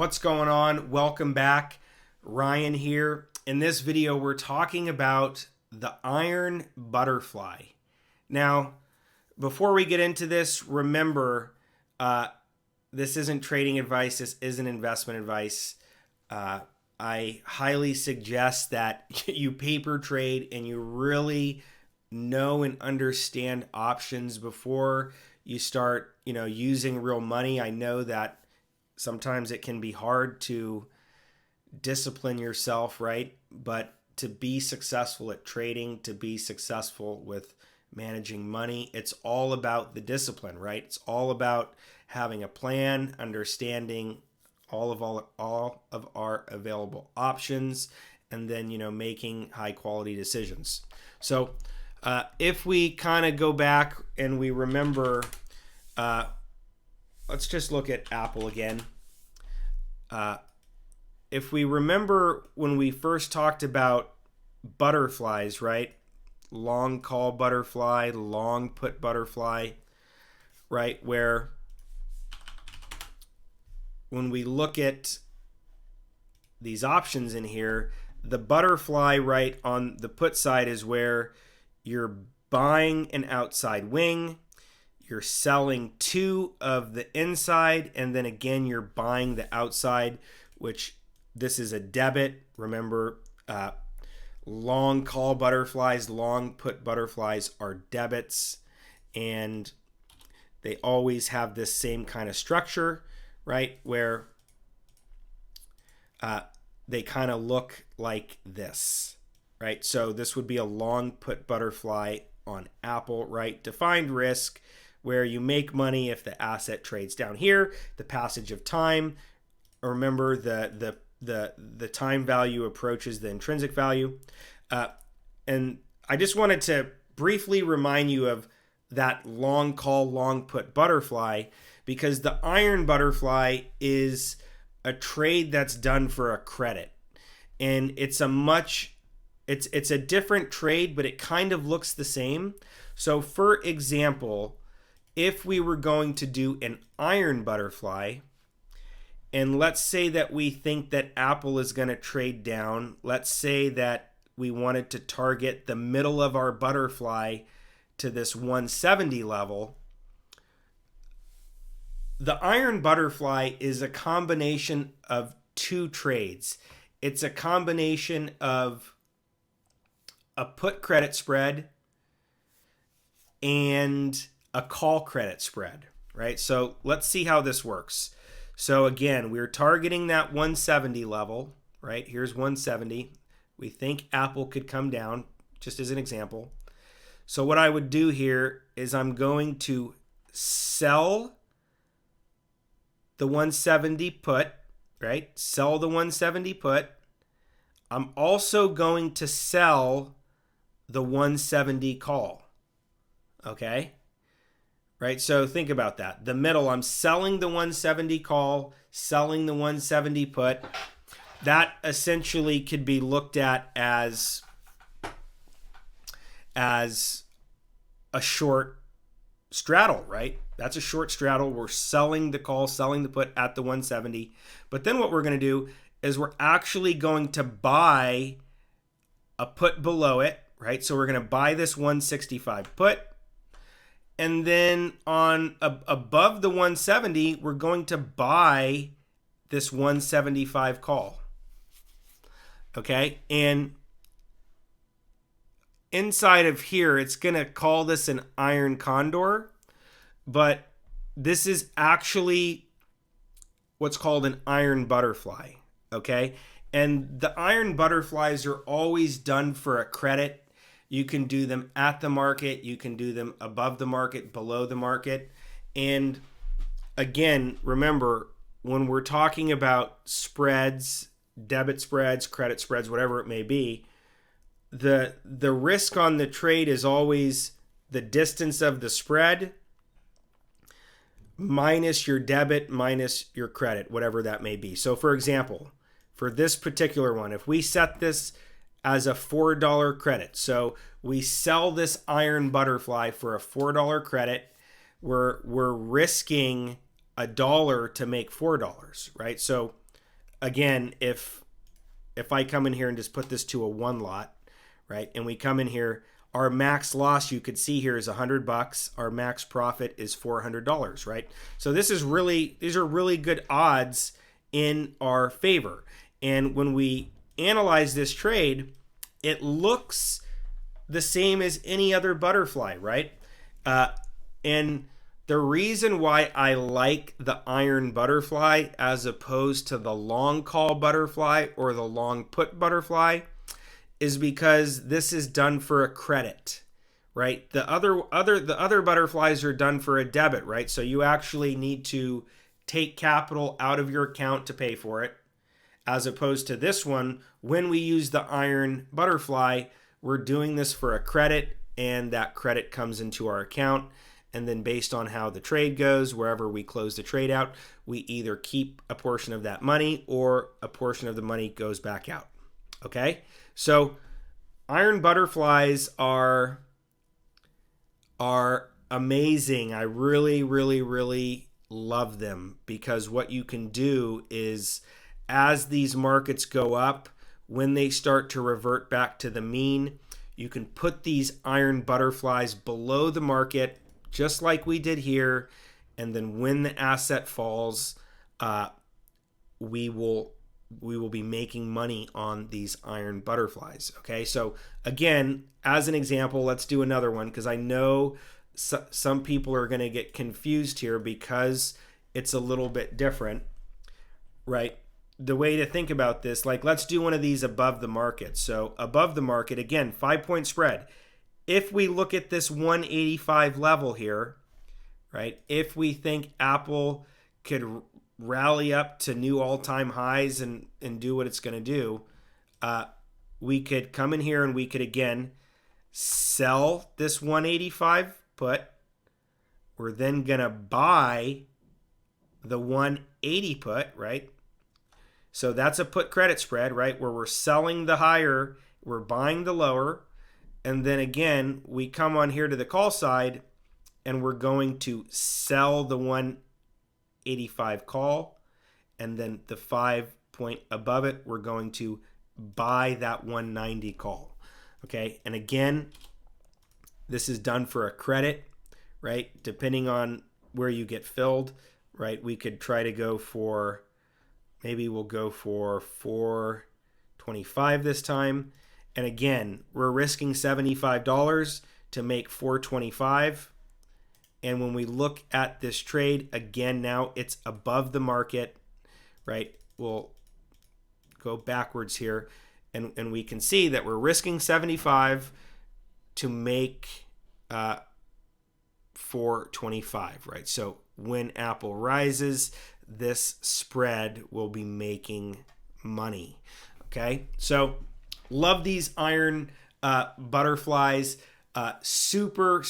What's going on? Welcome back. Ryan here. In this video, we're talking about the iron butterfly. Now, before we get into this, remember, this isn't trading advice. This isn't investment advice. I highly suggest that you paper trade and you really know and understand options before you start, using real money. I know that sometimes it can be hard to discipline yourself, right? But to be successful at trading, to be successful with managing money, it's all about the discipline, right? It's all about having a plan, understanding all of our available options, and then, making high quality decisions. So if we kind of go back and we remember, let's just look at Apple again. If we remember when we first talked about butterflies, right? Long call butterfly, long put butterfly, right? Where when we look at these options in here, the butterfly, right, on the put side is where you're buying an outside wing, you're selling two of the inside, and then again you're buying the outside, which this is a debit. Remember, long call butterflies, long put butterflies are debits, and they always have this same kind of structure, right, where they kind of look like this, right? So this would be a long put butterfly on Apple, right? Defined risk, where you make money if the asset trades down here. The passage of time, remember the time value approaches the intrinsic value. And I just wanted to briefly remind you of that long call, long put butterfly, because the iron butterfly is a trade that's done for a credit. And it's a different trade, but it kind of looks the same. So for example, if we were going to do an iron butterfly, and let's say that we think that Apple is going to trade down, let's say that we wanted to target the middle of our butterfly to this 170 level, the iron butterfly is a combination of two trades. It's a combination of a put credit spread and a call credit spread, right? So let's see how this works. So again, we're targeting that 170 level, right? Here's 170. We think Apple could come down, just as an example. So what I would do here is I'm going to sell the 170 put, right? Sell the 170 put. I'm also going to sell the 170 call, okay? Right, so think about that. The middle, I'm selling the 170 call, selling the 170 put. That essentially could be looked at as a short straddle, right? That's a short straddle. We're selling the call, selling the put at the 170. But then what we're going to do is we're actually going to buy a put below it, right? So we're going to buy this 165 put. And then on above the 170, we're going to buy this 175 call. Okay, and inside of here, it's going to call this an iron condor, but this is actually what's called an iron butterfly. Okay, and the iron butterflies are always done for a credit. You can do them at the market. You can do them above the market, below the market. And again, remember, when we're talking about spreads, debit spreads, credit spreads, whatever it may be, the risk on the trade is always the distance of the spread minus your debit minus your credit, whatever that may be. So for example, for this particular one, if we set this as a $4 credit. So we sell this iron butterfly for a $4 credit. We're risking $1 to make $4, right? So again, if I come in here and just put this to a 1 lot, right, and we come in here, our max loss you could see here is $100. Our max profit is $400, right? So these are really good odds in our favor. And when we analyze this trade, it looks the same as any other butterfly, right? And the reason why I like the iron butterfly as opposed to the long call butterfly or the long put butterfly is because this is done for a credit, right? The other butterflies are done for a debit, right? So you actually need to take capital out of your account to pay for it, as opposed to this one. When we use the iron butterfly, we're doing this for a credit, and that credit comes into our account. And then based on how the trade goes, wherever we close the trade out, we either keep a portion of that money or a portion of the money goes back out. Okay? So iron butterflies are amazing. I really, really, really love them, because what you can do is, as these markets go up, when they start to revert back to the mean, you can put these iron butterflies below the market, just like we did here, and then when the asset falls, we will be making money on these iron butterflies. Okay, so again, as an example, let's do another one, because I know some people are going to get confused here because it's a little bit different, right? The way to think about this, like, let's do one of these above the market. So above the market, again, 5-point spread. If we look at this 185 level here, right, if we think Apple could rally up to new all-time highs and do what it's going to do, we could come in here and we could, again, sell this 185 put. We're then going to buy the 180 put, right? So that's a put credit spread, right, where we're selling the higher, we're buying the lower. And then again, we come on here to the call side and we're going to sell the 185 call. And then the 5 point above it, we're going to buy that 190 call. Okay. And again, this is done for a credit, right? Depending on where you get filled, right? We could try to go for, maybe we'll go for 425 this time. And again, we're risking $75 to make $425. And when we look at this trade, again, now it's above the market, right? We'll go backwards here. And we can see that we're risking $75 to make $425, right? So when Apple rises, this spread will be making money, okay? So love these iron butterflies. Super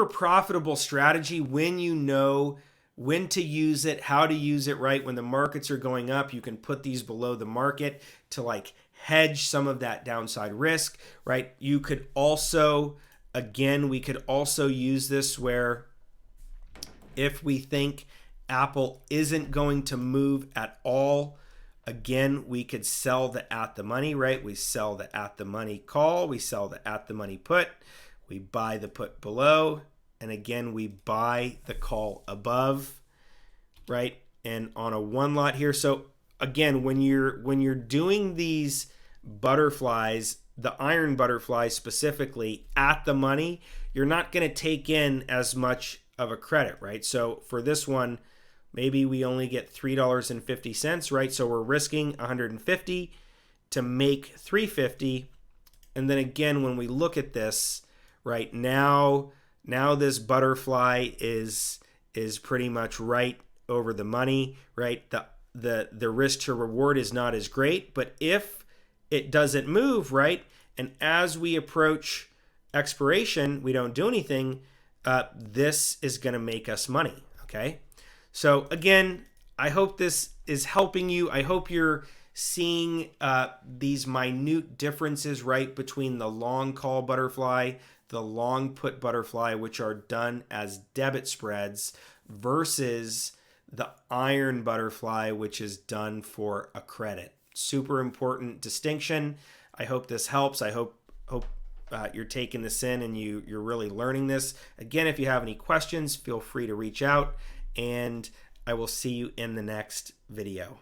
profitable strategy when you know when to use it, how to use it, right? When the markets are going up, you can put these below the market to like hedge some of that downside risk, right? You could also, again, we could also use this where if we think Apple isn't going to move at all, again, we could sell the at the money, right? We sell the at the money call, we sell the at the money put, we buy the put below, and again, we buy the call above, right? And on a 1 lot here. So again, when you're doing these butterflies, the iron butterflies specifically at the money, you're not going to take in as much of a credit, right? So for this one, maybe we only get $3.50, right? So we're risking $150 to make $3.50. And then again, when we look at this, right, now this butterfly is pretty much right over the money, right? The risk to reward is not as great, but if it doesn't move, right, and as we approach expiration, we don't do anything, this is going to make us money, okay? So again, I hope this is helping you. I hope you're seeing these minute differences, right, between the long call butterfly, the long put butterfly, which are done as debit spreads, versus the iron butterfly, which is done for a credit. Super important distinction. I hope this helps. I hope you're taking this in and you're really learning this. Again, if you have any questions, feel free to reach out, and I will see you in the next video.